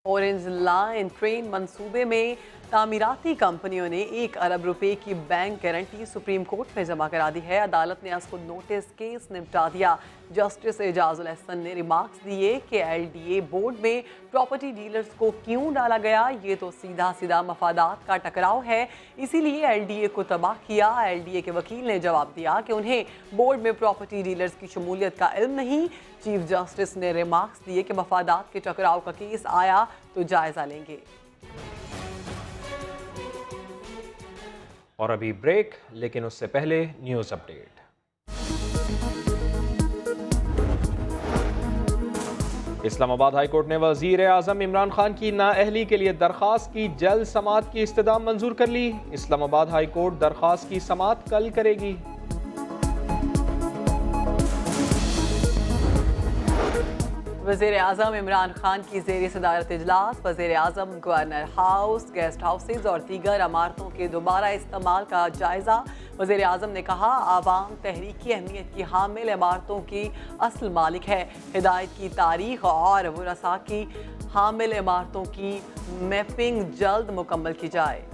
Orange line train मंसूबे में तामीराती कंपनियों ने 1 अरब रुपए की बैंक गारंटी सुप्रीम कोर्ट में जमा करा दी है। अदालत ने उसको नोटिस केस निपटा दिया। जस्टिस एजाजुल हसन ने रिमार्क्स दिए कि LDA बोर्ड में प्रॉपर्टी डीलर्स को क्यों डाला गया, ये तो सीधा सीधा मफादात का टकराव है, इसीलिए LDA को तबाह किया। LDA के वकील ने जवाब दिया कि उन्हें बोर्ड में प्रॉपर्टी डीलर्स की शमूलियत का इल्म नहीं। चीफ जस्टिस ने रिमार्क्स दिए कि मफादात के टकराव का केस आया तो जायजा लेंगे। और अभी ब्रेक, लेकिन उससे पहले news update. Islamabad high court ने वज़ीर आज़म इमरान खान की नाअहली के लिए दरख्वास्त की जल्द समाअत की इस्तदाम मंजूर कर ली। इस्लामाबाद हाई कोर्ट दरख्वास्त की समाअत कल करेगी। वज़ीर आज़म इमरान खान की ज़ेर सदारत इजलास वज़ीर आज़म गवर्नर हाउस, गेस्ट हाउसेज और दीगर इमारतों के दोबारा इस्तेमाल का जायज़ा। वज़ीर आज़म ने कहा, आवाम तहरीकी अहमियत की हामिल इमारतों की असल मालिक है। हिदायत की तारीख और वरसा की हामिल इमारतों की मैपिंग जल्द मुकम्मल की जाए।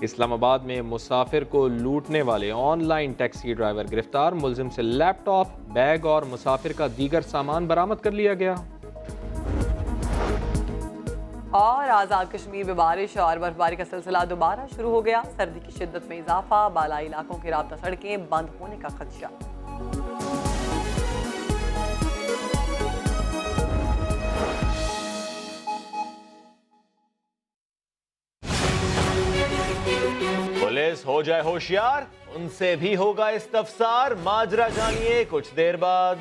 इस्लामाबाद में मुसाफिर को लूटने वाले ऑनलाइन टैक्सी ड्राइवर गिरफ्तार। मुलजिम से लैपटॉप, बैग और मुसाफिर का दीगर सामान बरामद कर लिया गया। और आज़ाद कश्मीर में बारिश और बर्फबारी का सिलसिला दोबारा शुरू हो गया। सर्दी की शिद्दत में इजाफा, बालाई इलाकों की राब्ता सड़कें बंद होने का खदशा। पुलिस हो जाए होशियार, उनसे भी होगा इस्तफसार। माजरा जानिए कुछ देर बाद।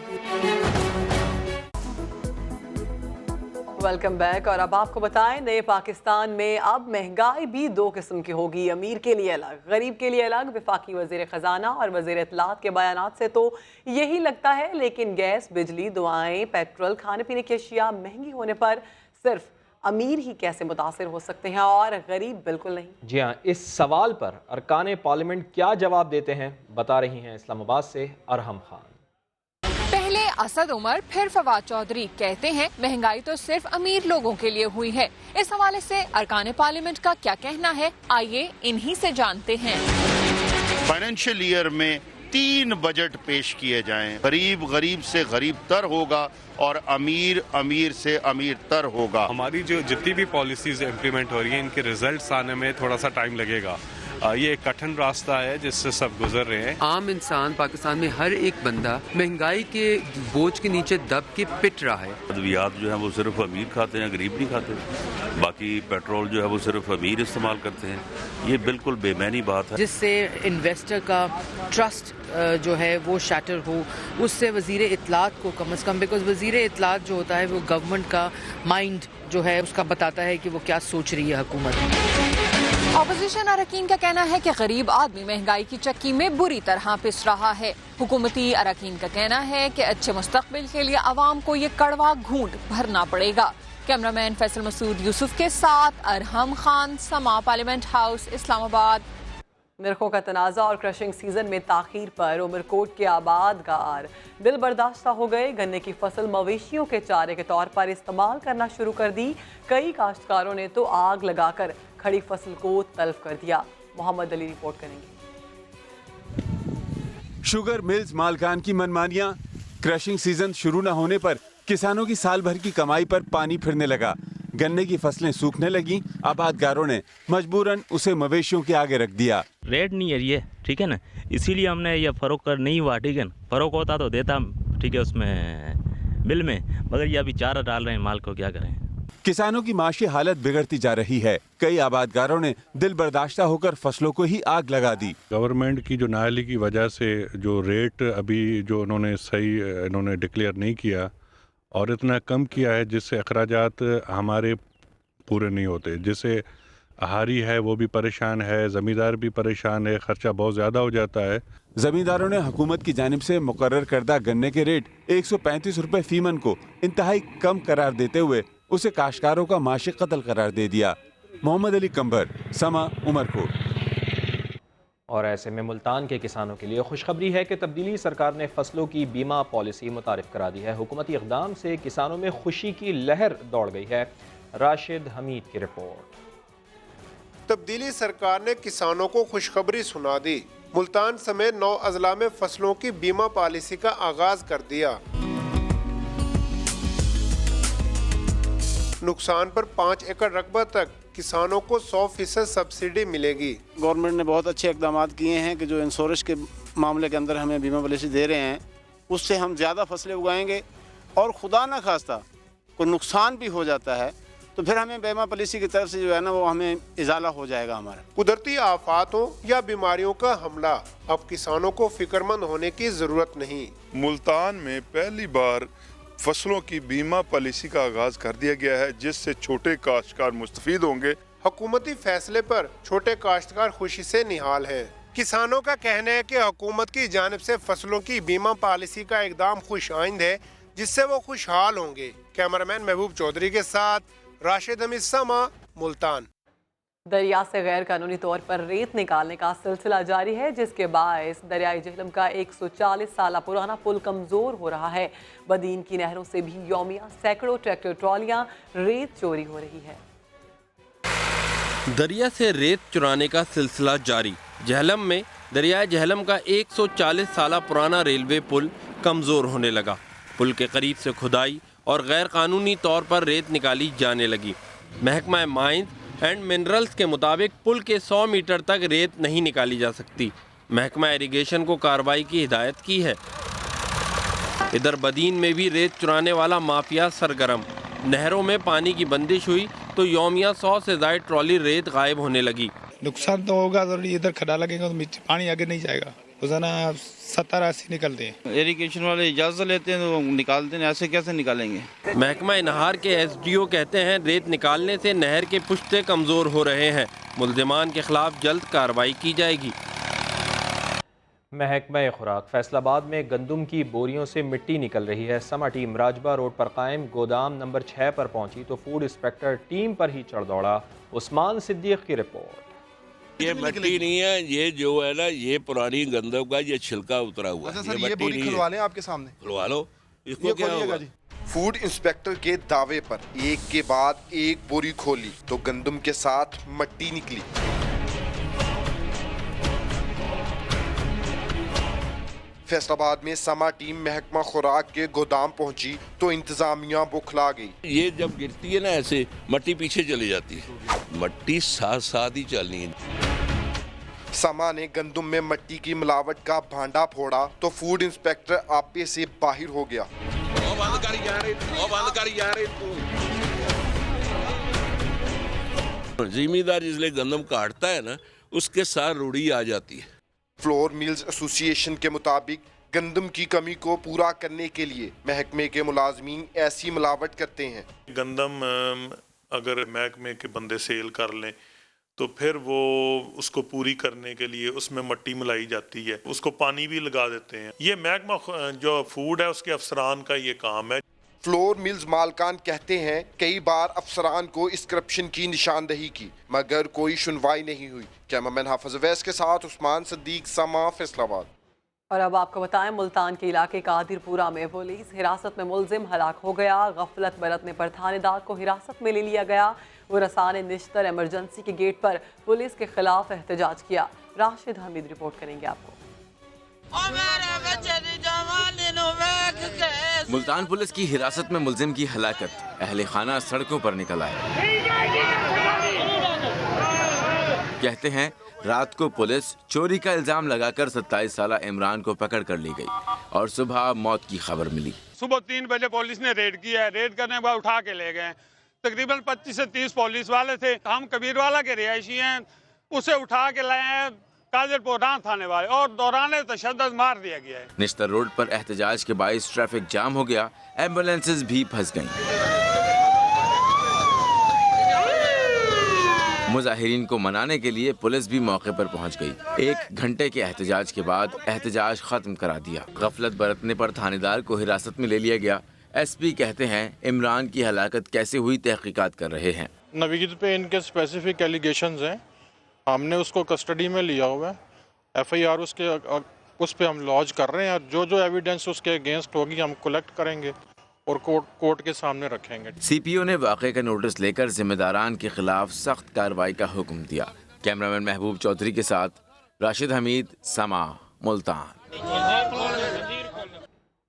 Welcome back. और अब आपको बताएं, नए पाकिस्तान में अब महंगाई भी 2 किस्म की होगी, अमीर के लिए अलग, गरीब के लिए अलग। वफाकी वज़ीर ख़जाना और वज़ीर इत्तलात के बयानात से तो यही लगता है, लेकिन गैस, बिजली, दवाएं, पेट्रोल, खाने पीने की अशिया महंगी होने पर सिर्फ अमीर ही कैसे मुतासिर हो सकते हैं और गरीब बिल्कुल नहीं। जी हाँ, इस सवाल पर अरकान पार्लियामेंट क्या जवाब देते हैं, बता रही हैं इस्लामाबाद से अरहम खान। पहले असद उमर, फिर फवाद चौधरी कहते हैं महंगाई तो सिर्फ अमीर लोगों के लिए हुई है। इस हवाले से अरकान पार्लियामेंट का क्या कहना है, आइए इन्हीं से जानते हैं। फाइनेंशियल ईयर में 3 बजट पेश किए जाएं। गरीब गरीब से गरीब तर होगा और अमीर अमीर से अमीर तर होगा। हमारी जो जितनी भी पॉलिसीज इम्प्लीमेंट हो रही हैं, इनके रिजल्ट्स आने में थोड़ा सा टाइम लगेगा। ये एक कठिन रास्ता है जिससे सब गुजर रहे हैं। आम इंसान पाकिस्तान में हर एक बंदा महंगाई के बोझ के नीचे दब के पिट रहा है। अद्वियात जो है वो सिर्फ अमीर खाते हैं, गरीब नहीं खाते। बाकी पेट्रोल जो है वो सिर्फ अमीर इस्तेमाल करते हैं। ये बिल्कुल बेमैनी बात है, जिससे इन्वेस्टर का ट्रस्ट जो है वो शैटर हो। उससे वजीर इत्तलात को कम से कम, बिकॉज वजीर इत्तलात जो होता है वो गवर्नमेंट का माइंड जो है उसका बताता है कि वो क्या सोच रही है हुकूमत। अपोजिशन अरकान का कहना है कि गरीब आदमी महंगाई की चक्की में बुरी तरह पिस रहा है। हुकूमती अरकान का कहना है कि अच्छे मुस्तकबिल के लिए आवाम को ये कड़वा घूंट भरना पड़ेगा। कैमरामैन फैसल मसूद यूसुफ के साथ अरहम खान, समा, पार्लियामेंट हाउस, इस्लामाबाद। नरखों का तनाज़ा और क्रशिंग सीजन में ताखीर पर उमरकोट के आबादगार दिल बर्दाश्ता हो गए। गन्ने की फसल मवेशियों के चारे के तौर पर इस्तेमाल करना शुरू कर दी। कई काश्तकारों ने तो आग लगाकर खड़ी फसल को तल्फ कर दिया। मोहम्मद अली रिपोर्ट करेंगे। शुगर मिल्स मालकान की मनमानियां, क्रशिंग सीजन शुरू न होने पर किसानों की साल भर की कमाई पर पानी फिरने लगा। गन्ने की फसलें सूखने लगी। आबादगारों ने मजबूरन उसे मवेशियों के आगे रख दिया। रेट नहीं है ये, ठीक है ना, इसीलिए हमने ये फरोख कर नहीं हुआ, ठीक है ना। फरोख होता तो देता, ठीक है, उसमें बिल में, मगर ये अभी चारा डाल रहे हैं, माल को क्या करें। किसानों की माशी हालत बिगड़ती जा रही है। कई आबादगारों ने दिल बर्दाश्ता होकर फसलों को ही आग लगा दी। गवर्नमेंट की जो नाअहली की वजह से जो रेट अभी जो इन्होंने डिक्लेयर नहीं किया और इतना कम किया है जिससे अखराजात हमारे पूरे नहीं होते, जिससे आहारी है वो भी परेशान है, ज़मींदार भी परेशान है, खर्चा बहुत ज़्यादा हो जाता है। ज़मींदारों ने हुकूमत की जानिब से मुकर्रर करदा गन्ने के रेट 135 रुपए फीमन को इंतहाई कम करार देते हुए उसे काश्तकारों का माशी कत्ल करार दे दिया। मोहम्मद अली कंबर, समा, उमरकोट। और ऐसे में मुल्तान के किसानों के लिए खुशखबरी है कि तब्दीली सरकार ने फसलों की बीमा पॉलिसी मुतारिफ करा दी है। हुकूमती इक़दाम से किसानों में खुशी की लहर दौड़ गई है। राशिद हमीद की रिपोर्ट। तब्दीली सरकार ने किसानों को खुशखबरी सुना दी। मुल्तान समेत 9 अजला में फसलों की बीमा पॉलिसी का आगाज कर दिया। नुकसान पर 5 एकड़ रकबा तक किसानों को 100% सब्सिडी मिलेगी। गवर्नमेंट ने बहुत अच्छे इकदाम किए हैं कि जो इंश्योरेंस के मामले के अंदर हमें बीमा पॉलिसी दे रहे हैं, उससे हम ज़्यादा फसलें उगाएंगे और खुदा न खास्ता कोई नुकसान भी हो जाता है तो फिर हमें बीमा पॉलिसी की तरफ से जो है ना वो हमें इजाला हो जाएगा हमारा। कुदरती आफातों या बीमारियों का हमला, अब किसानों को फिक्रमंद होने की जरूरत नहीं। मुल्तान में पहली बार फसलों की बीमा पॉलिसी का आगाज कर दिया गया है, जिससे छोटे काश्तकार मुस्तफीद होंगे। हुकूमती फैसले पर छोटे काश्तकार खुशी से निहाल हैं। किसानों का कहना है कि हुकूमत की जानिब से फसलों की बीमा पॉलिसी का इकदाम खुश आइंद है, जिससे वो खुशहाल होंगे। कैमरामैन महबूब चौधरी के साथ राशिद हमीद, समा, मुल्तान। दरिया से गैर कानूनी तौर पर रेत निकालने का सिलसिला जारी है, जिसके बायस दरियाई झेलम का 140 साल पुराना पुल कमज़ोर हो रहा है। बदीन की नहरों से भी यौमिया सैकड़ों ट्रैक्टर ट्रॉलियां रेत चोरी हो रही है। दरिया से रेत चुराने का सिलसिला जारी। झेलम में दरियाई झेलम का 140 साल पुराना रेलवे पुल कमज़ोर होने लगा। पुल के करीब से खुदाई और गैर कानूनी तौर पर रेत निकाली जाने लगी। महकमा माइंस एंड मिनरल्स के मुताबिक पुल के 100 मीटर तक रेत नहीं निकाली जा सकती। महकमा इरिगेशन को कार्रवाई की हिदायत की है। इधर बदीन में भी रेत चुराने वाला माफिया सरगर्म। नहरों में पानी की बंदिश हुई तो यौमिया 100 से ज़ायद ट्रॉली रेत गायब होने लगी। नुकसान तो होगा, इधर खड्डा लगेगा तो पानी आगे नहीं जाएगा। रोजाना 70-80 निकलते हैं। इरिगेशन वाले इजाज़त लेते हैं तो निकालते हैं, ऐसे कैसे निकालेंगे। महकमा नहार के SDO कहते हैं रेत निकालने से नहर के पुश्ते कमज़ोर हो रहे हैं। मुल्ज़िमान के खिलाफ जल्द कार्रवाई की जाएगी। महकमा खुराक फैसलाबाद में गंदम की बोरियों से मिट्टी निकल रही है। समा टीम राजबा रोड पर कायम गोदाम नंबर 6 पर पहुंची तो फूड इंस्पेक्टर टीम पर ही चढ़ दौड़ा। उस्मान सिद्दीक की रिपोर्ट। ये मिट्टी नहीं है, ये जो है ना ये पुरानी गंदम का ये छिलका उतरा हुआ है। ये बोरी खुलवा लें आपके सामने। खुलवा लो, इसको क्या होगा। फूड इंस्पेक्टर के दावे पर एक के बाद एक बोरी खोली तो गंदम के साथ मिट्टी निकली। फैसलाबाद में समा टीम महकमा खुराक के गोदाम पहुंची तो इंतजामिया बुखला गई। ये जब गिरती है ना ऐसे मट्टी पीछे चली जाती है, मट्टी साथ साथ ही चलनी है। समा ने गंदम में मट्टी की मिलावट का भांडा फोड़ा तो फूड इंस्पेक्टर आपे से बाहर हो गया। जिम्मेदार जिसले गंदम काटता है ना उसके साथ रूढ़ी आ जाती है। फ्लोर मिल्स एसोसिएशन के मुताबिक गंदम की कमी को पूरा करने के लिए महकमे के मुलाजमीन ऐसी मिलावट करते हैं। गंदम अगर महकमे के बंदे सेल कर लें तो फिर वो उसको पूरी करने के लिए उसमें मट्टी मिलाई जाती है, उसको पानी भी लगा देते हैं। ये महकमा जो फूड है उसके अफसरान का ये काम है। फ्लोर मिल्स मालकान कहते हैं कई बार अफसरान को इस करप्शन की निशानदही की मगर कोई सुनवाई नहीं हुई। कैमरामैन हाफिज अवैस के साथ उस्मान सिद्दीक, समा, फैसलाबाद। और अब आपको बताएं, मुल्तान के इलाके कादिरपुरा में पुलिस हिरासत में मुलजिम हलाक हो गया। गफलत बरतने पर थानेदार को हिरासत में ले लिया गया। वो रसाने निश्तर एमरजेंसी के गेट पर पुलिस के खिलाफ एहतजाज किया। राशिद हमीद रिपोर्ट करेंगे आपको। मुल्तान पुलिस की हिरासत में मुलजिम की हलाकत, अहले खाना सड़कों पर निकल आए। कहते हैं रात को पुलिस चोरी का इल्जाम लगाकर 27 साला इमरान को पकड़ कर ली गई और सुबह मौत की खबर मिली। सुबह 3 बजे पुलिस ने रेड किया है। रेड करने के बाद उठा के ले गए। तकरीबन 25 से 30 पुलिस वाले थे। हम कबीरवाला के रिहायशी हैं, उसे उठा के लाए हैं कादिरपुरा थाने वाले और दौरान तशद्दुद मार दिया गया है। निश्तर रोड पर एहतजाज के बाइस ट्रैफिक जाम हो गया, एम्बुलेंसेज भी फंस गईं। मुजाहिरीन को मनाने के लिए पुलिस भी मौके पर पहुंच गई। 1 घंटे के एहतजाज के बाद एहतजाज खत्म करा दिया। गफलत बरतने पर थानेदार को हिरासत में ले लिया गया। एसपी कहते हैं इमरान की हलाकत कैसे हुई तहकीकात कर रहे हैं। नवीद पे इनके स्पेसिफिक एलिगेशंस हैं, हमने उसको कस्टडी में लिया हुआ है। एफआईआर उस पे हम लॉन्च कर रहे हैं। जो एविडेंस उसके अगेंस्ट होगी हम कलेक्ट करेंगे और कोर्ट के सामने रखेंगे। सीपीओ ने वाक़े का नोटिस लेकर जिम्मेदारान के खिलाफ सख्त कार्रवाई का हुक्म दिया। कैमरामैन महबूब चौधरी के साथ राशिद हमीद, समा, मुल्तान।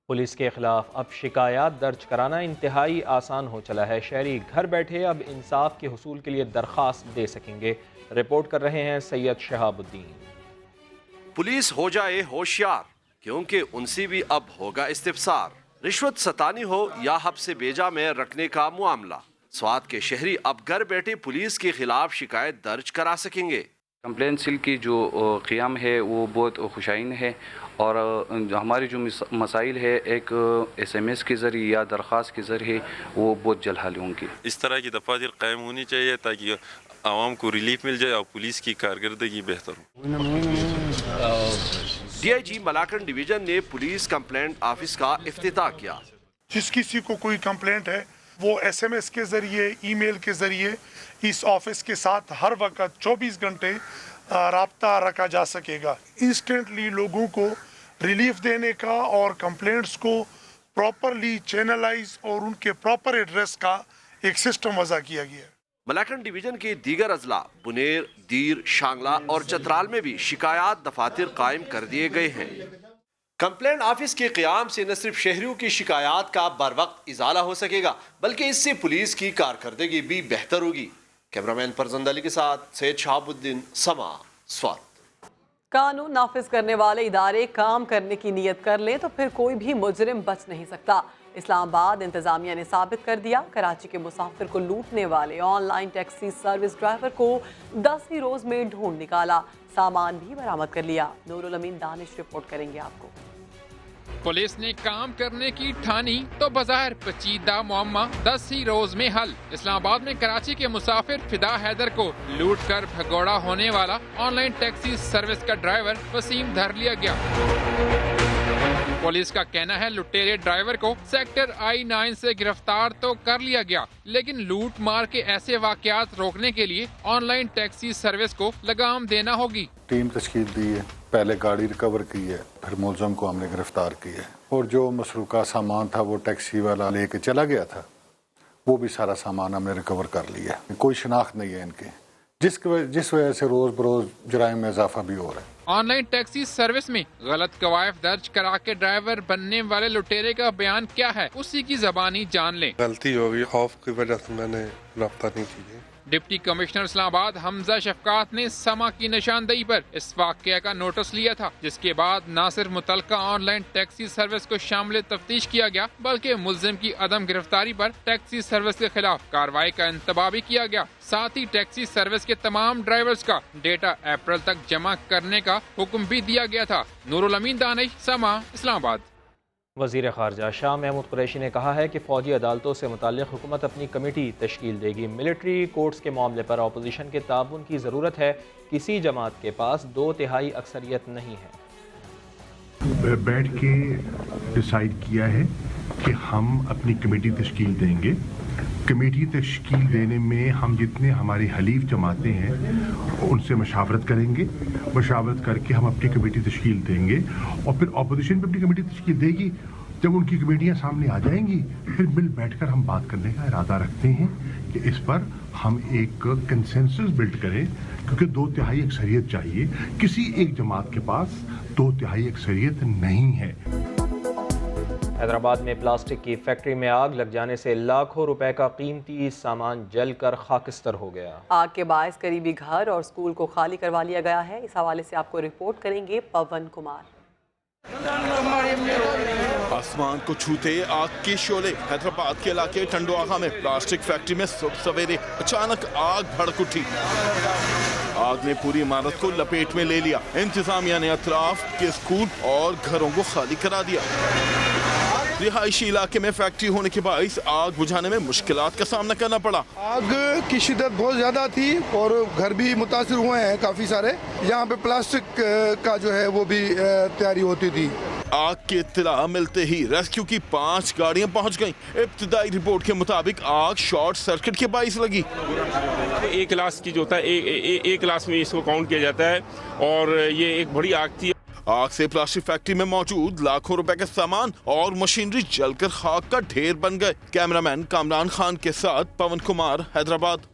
पुलिस के खिलाफ अब शिकायत दर्ज कराना इंतहाई आसान हो चला है। शहरी घर बैठे अब इंसाफ के हुसूल के लिए दरख्वास्त दे सकेंगे। रिपोर्ट कर रहे हैं सैयद शहाबुद्दीन। पुलिस हो जाए होशियार, क्योंकि उनसे भी अब होगा इस्तिफसार। रिश्वत सतानी हो या हब्स बेजा में रखने का मामला, स्वात के शहरी अब घर बैठे पुलिस के खिलाफ शिकायत दर्ज करा सकेंगे। कंप्लेंट सेल की जो क़ियाम है वो बहुत खुशाइन है और हमारी जो मसाइल है एक SMS के ज़रिए या दरख्वास्त के ज़रिए वो बहुत जल्द हल होंगी। इस तरह की दफातर कायम होनी चाहिए ताकि आवाम को रिलीफ मिल जाए और पुलिस की कारकर्दगी बेहतर हो। DIG मलाकन डिवीजन ने पुलिस कंप्लेंट ऑफिस का इफ्तिताह किया। जिस किसी को कोई कंप्लेंट है वो SMS के ज़रिए, ईमेल के ज़रिए इस ऑफिस के साथ हर वक्त 24 घंटे राब्ता रखा जा सकेगा। इंस्टेंटली लोगों को रिलीफ देने का और कंप्लेंट्स को प्रॉपरली चैनलाइज और उनके प्रॉपर एड्रेस का एक सिस्टम वज़ा किया गया है। मलाकन डिवीजन के दीगर अजला बुनेर, दीर, शांगला और चतराल में भी शिकायत दफातर कायम कर दिए गए हैं। कंप्लेंट ऑफिस के क़याम से न सिर्फ शहरियों की शिकायत का बर वक्त इजाला हो सकेगा बल्कि इससे पुलिस की कारकर्दगी भी बेहतर होगी। कैमरामैन फरजंद अली के साथ सैयद शहाबुद्दीन, समा, स्वात। कानून नाफिज करने वाले इदारे काम करने की नीयत कर लें तो फिर कोई भी मुजरिम बच नहीं सकता। इस्लामाबाद इंतजामिया ने साबित कर दिया। कराची के मुसाफिर को लूटने वाले ऑनलाइन टैक्सी सर्विस ड्राइवर को 10 ही रोज में ढूंढ निकाला, सामान भी बरामद कर लिया। नूरुल अमीन दानिश रिपोर्ट करेंगे आपको। पुलिस ने काम करने की ठानी तो बाजार पेचीदा मुअम्मा 10 ही रोज में हल। इस्लामाबाद में कराची के मुसाफिर फिदा हैदर को लूट कर भगोड़ा होने वाला ऑनलाइन टैक्सी सर्विस का ड्राइवर वसीम धर लिया गया। पुलिस का कहना है लुटेरे ड्राइवर को सेक्टर I-9 से गिरफ्तार तो कर लिया गया, लेकिन लूट मार के ऐसे वाकयात रोकने के लिए ऑनलाइन टैक्सी सर्विस को लगाम देना होगी। टीम तश्कील दी है, पहले गाड़ी रिकवर की है, फिर मुलजम को हमने गिरफ्तार किया है और जो मसरूका सामान था वो टैक्सी वाला लेके चला गया था, वो भी सारा सामान हमने रिकवर कर लिया है। कोई शनाख्त नहीं है इनकी, जिस वजह से रोज बरोज जराइम में इजाफा भी हो रहा है। ऑनलाइन टैक्सी सर्विस में गलत कवायद दर्ज करा के ड्राइवर बनने वाले लुटेरे का बयान क्या है, उसी की ज़बानी जान लें। गलती हो गई, खौफ की वजह से मैंने रब्ता नहीं की। डिप्टी कमिश्नर इस्लामाबाद हमजा शफकात ने समा की निशानदेही पर इस वाक़या का नोटिस लिया था, जिसके बाद न सिर्फ मुतलका ऑनलाइन टैक्सी सर्विस को शामिल तफ्तीश किया गया, बल्कि मुल्जिम की अदम गिरफ्तारी पर टैक्सी सर्विस के खिलाफ कार्रवाई का इंतबाह भी किया गया। साथ ही टैक्सी सर्विस के तमाम ड्राइवर्स का डेटा अप्रैल तक जमा करने का हुक्म भी दिया गया था। नूरुल अमीन दानिश, समा, इस्लामाबाद। वज़ीर ख़ारजा शाह महमूद कुरैशी ने कहा है कि फ़ौजी अदालतों से मुताल्लिक़ हुकूमत अपनी कमेटी तश्कील देगी। मिलिट्री कोर्ट्स के मामले पर अपोजिशन के ताउन की ज़रूरत है। किसी जमात के पास 2/3 अक्सरियत नहीं है। बैठ के डिसाइड किया है कि हम अपनी कमेटी तश्कील देंगे। कमेटी तश्कील देने में हम जितने हमारी हलीफ जमातें हैं उनसे मशावरत करेंगे। मशावरत करके हम अपनी कमेटी तश्कील देंगे और फिर अपोजिशन भी अपनी कमेटी तश्कील देगी। जब उनकी कमेटियां सामने आ जाएंगी फिर मिल बैठकर हम बात करने का इरादा रखते हैं कि इस पर हम एक कंसेंसस बिल्ड करें, क्योंकि 2/3 अक्सरियत चाहिए। किसी एक जमात के पास 2/3 अक्सरियत नहीं है। हैदराबाद में प्लास्टिक की फैक्ट्री में आग लग जाने से लाखों रुपए का कीमती सामान जलकर खाकिस्तर हो गया। आग के बायस करीबी घर और स्कूल को खाली करवा लिया गया है। इस हवाले से आपको रिपोर्ट करेंगे पवन कुमार। आसमान को छूते आग के शोले। हैदराबाद के इलाके टंडोआगा में प्लास्टिक फैक्ट्री में सुबह सवेरे अचानक आग भड़क उठी। आग ने पूरी इमारत को लपेट में ले लिया। इंतजामिया ने अतराफ के स्कूल और घरों को खाली करा दिया। रिहायशी इलाके में फैक्ट्री होने के बाइस आग बुझाने में मुश्किलात का सामना करना पड़ा। आग की शिद्दत बहुत ज़्यादा थी और घर भी मुतासिर हुए हैं काफ़ी सारे। यहाँ पे प्लास्टिक का जो है वो भी तैयारी होती थी। आग की इत्तला मिलते ही रेस्क्यू की 5 गाड़ियां पहुंच गईं। इब्तिदाई रिपोर्ट के मुताबिक आग शॉर्ट सर्किट के बाइस लगी। एक क्लास की जो होता है एक क्लास में इसको काउंट किया जाता है और ये एक बड़ी आग थी। आग से प्लास्टिक फैक्ट्री में मौजूद लाखों रुपए के सामान और मशीनरी जलकर खाक का ढेर बन गए। कैमरामैन कामरान खान के साथ पवन कुमार, हैदराबाद।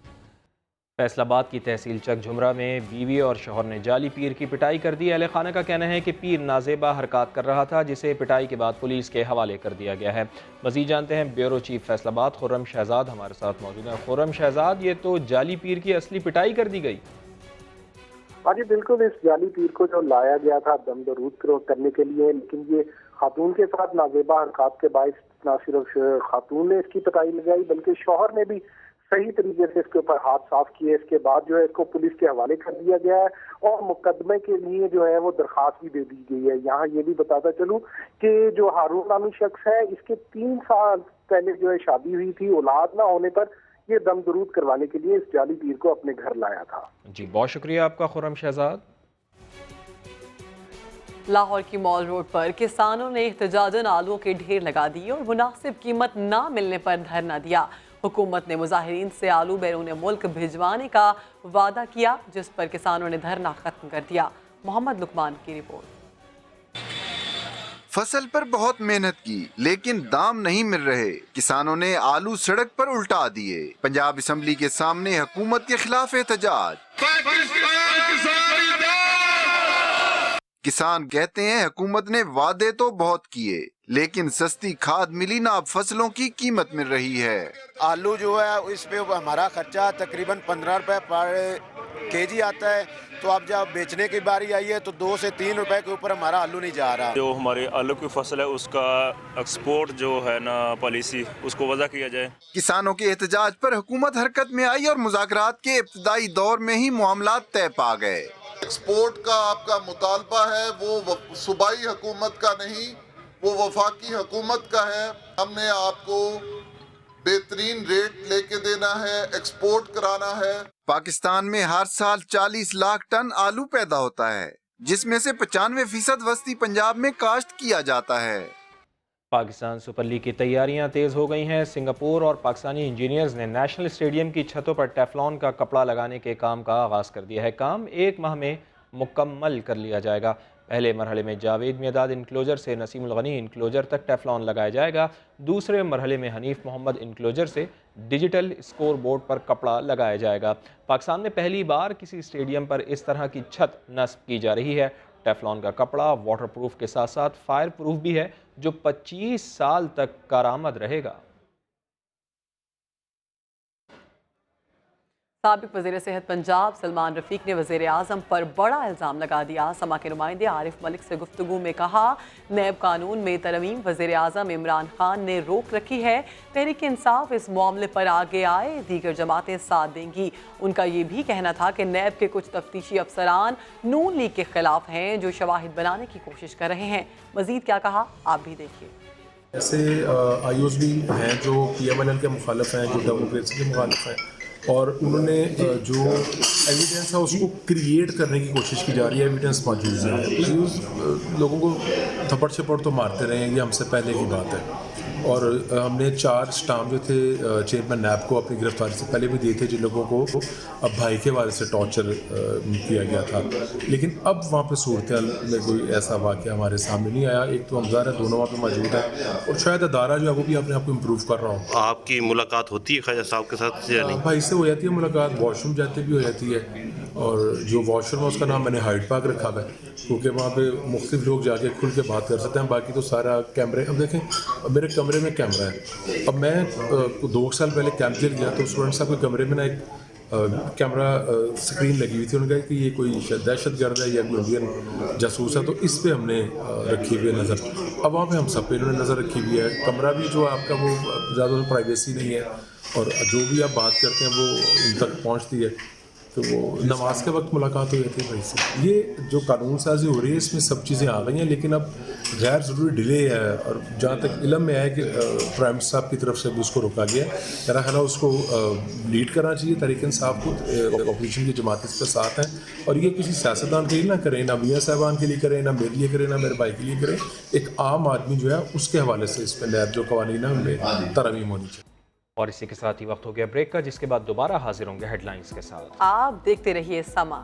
फैसलाबाद की तहसील चक झुमरा में बीवी और शौहर ने जाली पीर की पिटाई कर दी। अहले खाना का कहना है कि पीर नाजेबा हरकत कर रहा था, जिसे पिटाई के बाद पुलिस के हवाले कर दिया गया है। मजीद जानते हैं ब्यूरो चीफ फैसलाबाद खुर्रम शहजाद हमारे साथ मौजूद हैं। खुर्रम शहजाद, ये तो जाली पीर की असली पिटाई कर दी गई। हाँ जी बिल्कुल, इस जाली पीर को जो लाया गया था दम दरूद करने के लिए, लेकिन ये खातून के साथ नाजेबा हरकत के बायस न सिर्फ खातून ने इसकी पिटाई लगाई बल्कि शौहर ने भी सही तरीके से इसके ऊपर हाथ साफ किए। इसके बाद जो है इसको पुलिस के हवाले कर दिया गया है और मुकदमे के लिए जो है वो दरखास्त भी दे दी गई है। यहाँ ये भी बताता चलूँ कि जो हारून नामी शख्स है, इसके 3 साल पहले जो है शादी हुई थी। औलाद ना होने पर ये दम दरूद करवाने के लिए इस जाली पीर को अपने घर लाया था। जी बहुत शुक्रिया आपका खुर्रम शहजाद। लाहौर की मॉल रोड पर किसानों ने एहतजाजन आलूओं के ढेर लगा दिए और मुनासिब कीमत ना मिलने पर धरना दिया। हुकूमत ने मुजाहिरीन से आलू बैरून मुल्क भिजवाने का वादा किया, जिस पर किसानों ने धरना खत्म कर दिया। मोहम्मद लुकमान की रिपोर्ट। फसल पर बहुत मेहनत की लेकिन दाम नहीं मिल रहे। किसानों ने आलू सड़क पर उल्टा दिए। पंजाब असम्बली के सामने हुकूमत के खिलाफ एहतजाज। किसान कहते हैं हुकूमत ने वादे तो बहुत किए लेकिन सस्ती खाद मिली ना, अब फसलों की कीमत मिल रही है। आलू जो है इस पे हमारा खर्चा तकरीबन 15 रुपए पर केजी आता है, तो अब जब बेचने की बारी आई है तो 2 से 3 रुपए के ऊपर हमारा आलू नहीं जा रहा। जो हमारे आलू की फसल है उसका एक्सपोर्ट जो है ना पॉलिसी, उसको वजह किया जाए। किसानों के एहतजाज पर हुकूमत हरकत में आई और मुज़ाकरात के इब्तिदाई दौर में ही मामलात तय पा गए। एक्सपोर्ट का आपका मुतालबा है वो सूबाई हुकूमत का नहीं, वो वफाकी हुकूमत का है। हमने आपको बेहतरीन रेट लेके देना है, एक्सपोर्ट कराना है। पाकिस्तान में हर साल 40 लाख टन आलू पैदा होता है, जिसमें से 95% वस्ती पंजाब में काश्त किया जाता है। पाकिस्तान सुपर लीग की तैयारियां तेज़ हो गई हैं। सिंगापुर और पाकिस्तानी इंजीनियर्स ने नेशनल स्टेडियम की छतों पर टेफ्लॉन का कपड़ा लगाने के काम का आगाज़ कर दिया है। काम 1 माह में मुकम्मल कर लिया जाएगा। पहले मरहले में जावेद मियादाद इनक्लोजर से नसीमुल गनी इनक्लोजर तक टेफ्लॉन लगाया जाएगा। दूसरे मरहले में हनीफ मोहम्मद इनक्लोजर से डिजिटल स्कोर बोर्ड पर कपड़ा लगाया जाएगा। पाकिस्तान में पहली बार किसी स्टेडियम पर इस तरह की छत नस्ब की जा रही है। टेफ्लॉन का कपड़ा वाटर प्रूफ के साथ साथ फायर प्रूफ भी है, जो 25 साल तक कारआमद रहेगा। साबिक वज़ीर सेहत पंजाब सलमान रफीक ने वज़ीर आज़म पर बड़ा इल्ज़ाम लगा दिया। समा के नुमाइंदे आरिफ मलिक से गुफ्तगू में कहा, नैब कानून में तरमीम वज़ीर आज़म इमरान खान ने रोक रखी है। तहरीक इंसाफ इस मामले पर आगे आए, दीगर जमातें साथ देंगी। उनका ये भी कहना था कि नैब के कुछ तफ्तीशी अफसरान नून लीग के खिलाफ हैं, जो शवाहिद बनाने की कोशिश कर रहे हैं। मज़ीद क्या कहा, आप भी देखिए। ऐसे आईओज भी हैं जो PMLN के मुखालिफ हैं, जो डेमोक्रेसी के मुखालिफ हैं, और उन्होंने जो एविडेंस है उसको क्रिएट करने की कोशिश की जा रही है। एविडेंस मौजूद है, लोगों को थप्पड़ छप्पड़ तो मारते रहे हैं, ये हमसे पहले की बात है। और हमने 4 स्टाम्प जो थे चेयरमैन नैब को अपनी गिरफ्तारी से पहले भी दिए थे, जिन लोगों को अब भाई के वाले से टॉर्चर किया गया था। लेकिन अब वहाँ पे सूरत में कोई ऐसा वाक़या हमारे सामने नहीं आया। एक तो हमज़ार है, दोनों वहाँ पे मौजूद है, और शायद अदारा जो है वो भी अपने आप को इम्प्रूव कर रहा हूँ। आपकी मुलाकात होती है ख्वाजा साहब के साथ या नहीं? भाई से हो जाती है मुलाकात, वॉशरूम जाते भी हो जाती है, और जो वॉशरूम है उसका नाम मैंने हाइड पार्क रखा हुआ है, क्योंकि वहाँ पे मुख्तलिफ लोग जाके खुल के बात कर सकते हैं। बाकी तो सारा कैमरे, अब देखें मेरे कमरे में कैमरा है। अब मैं 2 साल पहले कैंप जेल गया तो स्टूडेंट साहब के कमरे में ना एक कैमरा स्क्रीन लगी हुई थी। उन्होंने कहा कि ये कोई दहशतगर्द है या कोई इंडियन जासूस है, तो इस पे हमने रखी हुई है नज़र। अब वहाँ पे हम सब पे इन्होंने नज़र रखी हुई है। कमरा भी जो आपका वो ज़्यादा प्राइवेसी नहीं है, और जो भी आप बात करते हैं वो उन तक पहुँचती है। तो वो नमाज के वक्त मुलाकात हो जाती है भाई से। ये जो कानून साजी हो रही है इसमें सब चीज़ें आ गई हैं, लेकिन अब गैर ज़रूरी डिले है। और जहाँ तक इल्म में है कि प्राइम मिनिस्टर साहब की तरफ से भी उसको रोका गया, मेरा ख्याल है उसको लीड करना चाहिए। तहरीक इंसाफ को अपोजिशन की जमात इसके साथ हैं, और ये किसी सियासतदान के लिए ना करें, ना मियाँ साहबान के लिए करें, ना मेरे लिए करें, ना मेरे भाई के लिए करें। एक आम आदमी जो है उसके हवाले से इस पर नैब जो कवानीन है उनमें तरमीम होनी चाहिए। और इसी के साथ ही वक्त हो गया ब्रेक का, जिसके बाद दोबारा हाजिर होंगे हेडलाइंस के साथ। आप देखते रहिए समा।